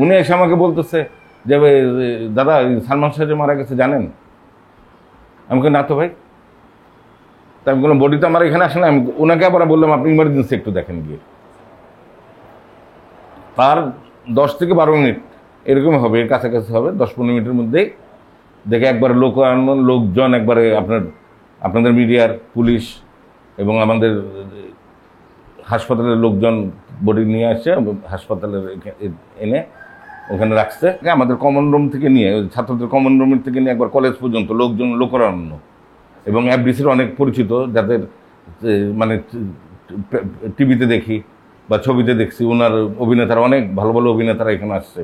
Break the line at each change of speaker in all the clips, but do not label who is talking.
উনি এসে আমাকে বলতেছে যে দাদা সালমান শাহ যে মারা গেছে জানেন? আমাকে না তো ভাই। তাই আমি বললাম বডি তো আমার এখানে আসে না। আমি ওনাকে আবার বললাম আপনি ইমার্জেন্সি একটু দেখেন গিয়ে। তার 10 থেকে 12 মিনিট এরকম হবে, এর কাছাকাছি হবে, 10-15 মিনিটের মধ্যেই দেখে একবারে লোকজন একবারে আপনাদের মিডিয়ার, পুলিশ এবং আমাদের হাসপাতালের লোকজন বডি নিয়ে আসছে, হাসপাতালের এনে ওখানে রাখছে। আমাদের কমন রুম থেকে নিয়ে, ছাত্রদের কমন রুমের থেকে নিয়ে একবার কলেজ পর্যন্ত লোকজন লোকারণ্য, এবং এফডিসির অনেক পরিচিত, যাদের মানে টিভিতে দেখি বা ছবিতে দেখছি, ওনার অভিনেতারা, অনেক ভালো ভালো অভিনেতারা এখানে আসছে,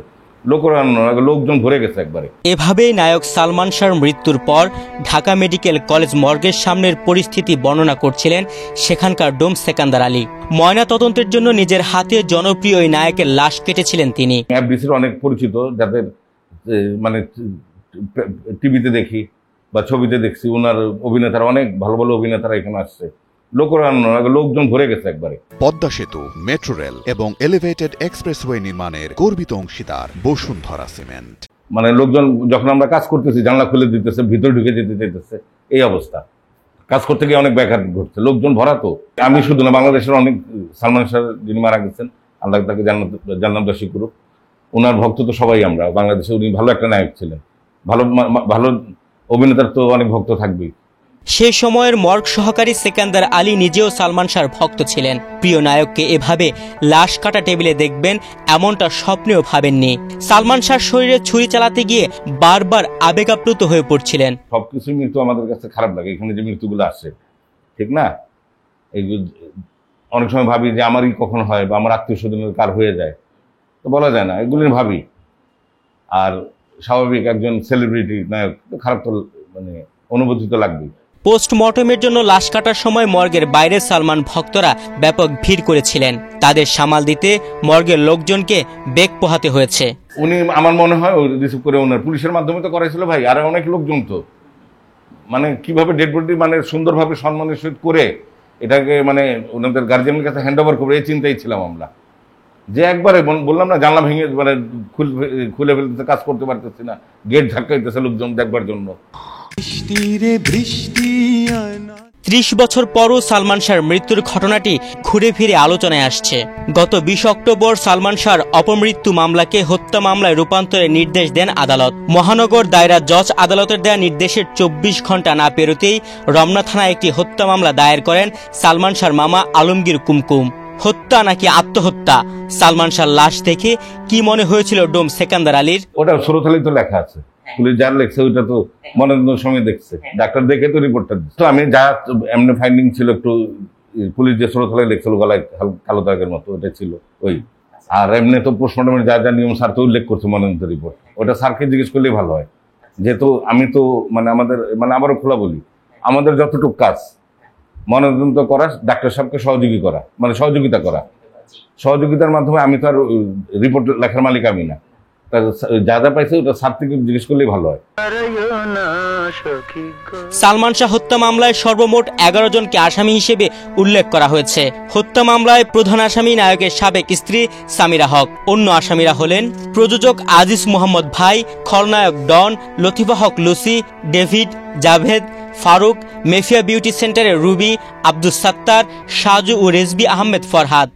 লোকজন ভরে গেছে একবারে।
এভাবেই নায়ক সালমান শাহর মৃত্যুর পর ঢাকা মেডিকেল কলেজ মর্গের সামনের পরিস্থিতি বর্ণনা করছিলেন সেখানকার ডোম সেকান্দার আলী। ময়না তদন্তের জন্য নিজের হাতে জনপ্রিয় ওই নায়কের লাশ কেটেছিলেন তিনি।
এফডিসির অনেক পরিচিত, যাদের মানে টিভিতে দেখি বা ছবিতে দেখছি, ওনার অভিনেতারা, অনেক ভালো ভালো অভিনেতারা এখানে আসছে, লোকজন ভরে গেছে একবারে।
পদ্মা সেতু, মেট্রো রেল এবং এলিভেটেড এক্সপ্রেসওয়ে নির্মাণের গর্বিত অংশীদার বসুন্ধরা সিমেন্ট।
মানে লোকজন যখন আমরা কাজ করতেছি জানলা খুলে দিতেছে, ভিতরে ঢুকে যেতে চাইতেছে, এই অবস্থা। কাজ করতে গিয়ে অনেক ব্যাঘাত ঘটছে, লোকজন ভরা তো। আমি শুধু না, বাংলাদেশের অনেক, সালমান শাহ যিনি মারা গেছেন, আল্লাহ তাকে জান্নাতবাসী করুক, ওনার ভক্ত তো সবাই আমরা বাংলাদেশে। উনি ভালো একটা নায়ক ছিলেন, ভালো অভিনেতার তো অনেক ভক্ত থাকবেই।
সেই সময়ের মর্গ সহকারী সেকান্দার আলী নিজেও সালমান শাহর ভক্ত ছিলেন। প্রিয় নায়ককে এভাবে লাশ কাটা টেবিলে দেখবেন এমনটা স্বপ্নেও ভাবেননি। সালমান শাহর শরীরে ছুরি চালাতে গিয়ে বারবার আবেগাপ্লুত হয়ে পড়ছিলেন।
সবকিছু মৃত্যু আমাদের কাছে খারাপ লাগে, এখানে যে মৃত্যুগুলো আসে, ঠিক না? এই অনেক সময় ভাবি যে আমারই কখন হয় বা আমার আত্মীয় স্বজনের কার হয়ে যায়, তো বলা যায় না, এগুলি ভাবি। আর স্বাভাবিক একজন সেলিব্রিটি নায়ক, খারাপ তো মানে অনুভূতি তো লাগবেই।
পোস্টমর্টমের জন্য লাশ কাটার সময় মর্গের বাইরে সালমান ভক্তরা ব্যাপক ভিড় করেছিলেন। তাদের সামাল দিতে মর্গের লোকজনকে বেগ পোহাতে হয়েছে।
উনি আমার মনে হয় রিসিভ করে ওনার পুলিশের মাধ্যমে তো করাইছিল ভাই, আর অনেক লোকজন তো মানে কিভাবে ডেড বডি মানে সুন্দরভাবে সম্মানের সহিত করে এটাকে মানে ওনাদের গার্জিয়ানের কাছে হ্যান্ড ওভার করবে, এই চিন্তাই ছিলাম আমরা। যে একবারে বললাম না, জানলা ভেঙে মানে খুলে ফেলতেছে, কাজ করতে পারতেছি না, গেট ধাক্কাইতেছে লোকজন দেখবার জন্য।
30 বছর পরও সালমান শাহর মৃত্যুর ঘটনাটি ঘুরে ফিরে আলোচনায় আসছে। গত 20 অক্টোবর সালমান শাহর অপমৃত্যু মামলাকে হত্যা মামলায় রূপান্তরের নির্দেশ দেন আদালত। মহানগর দায়রা জজ আদালতের দেয়া নির্দেশের 24 ঘন্টা না পেরোতেই রমনা থানায় একটি হত্যা মামলা দায়ের করেন সালমান শাহর মামা আলমগীর কুমকুম। হত্যা নাকি আত্মহত্যা, সালমান শাহর লাশ দেখে কি মনে হয়েছিল ডোম সেকান্দার আলীর?
ওটা ষোলথালি তো লেখা আছে, পুলিশ যার লেখছে ওইটা তো মনোরঞ্জনের সময় দেখছে, ডাক্তার দেখে তো রিপোর্টটা দিচ্ছে। তো আমি যা এমনি ফাইন্ডিং ছিল, একটু পুলিশ যে ষোলথালি লেখছিল গলায় কালো দাগের মতো, ওটা ছিল ওই। আর এমনি তো পোস্টমর্টমের যা যা নিয়ম স্যার তো উল্লেখ করছে মনোরঞ্জনের রিপোর্ট, ওটা স্যারকে জিজ্ঞেস করলেই ভালো হয়। যেহেতু আমি তো মানে আমাদের মানে আবারও খোলা বলি, আমাদের যতটুকু কাজ মনোরঞ্জন করা, ডাক্তার সাহেবকে সহযোগিতা করা, সহযোগিতার মাধ্যমে। আমি তো আর রিপোর্ট লেখার মালিক আমি না, যা যা পাইছে ওটা স্যার থেকে জিজ্ঞেস করলেই ভালো হয়।
সালমান শাহ হত্যা মামলায় সর্বমোট 11 জনকে আসামি হিসেবে উল্লেখ করা হয়েছে। হত্যা মামলায় প্রধান আসামি নায়কের সাবেক স্ত্রী সামিরা হক। অন্য আসামিরা হলেন প্রযোজক আজিজ মোহাম্মদ ভাই, খলনায়ক Don, Latifa Haque Lucy, David, Javed, Faruk, মেফিয়া বিউটি সেন্টারের রুবি, আব্দুস সাত্তার, সাজু ও রেজবি আহমেদ ফরহাদ।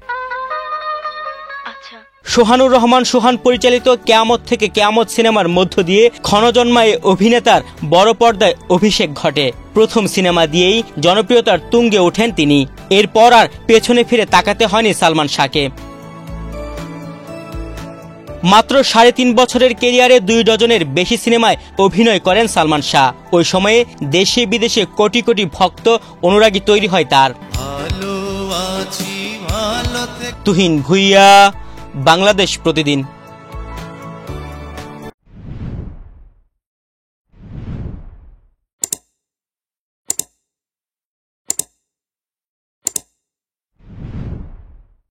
সোহানুর রহমান সোহান পরিচালিত কেয়ামত থেকে কেয়ামত সিনেমার মধ্য দিয়ে ক্ষণজন্মায় অভিনেতার বড় পর্দায় অভিষেক ঘটে। প্রথম সিনেমা দিয়েই জনপ্রিয়তার তুঙ্গে ওঠেন তিনি। এরপর আর পেছনে ফিরে তাকাতে হয়নি সালমান শাহকে। মাত্র 3.5 বছরের কেরিয়ারে 2 ডজনের বেশি সিনেমায় অভিনয় করেন সালমান শাহ। ওই সময়ে দেশে বিদেশে কোটি কোটি ভক্ত অনুরাগী তৈরি হয় তার। তুহিন ভুইয়া, বাংলাদেশ প্রতিদিন।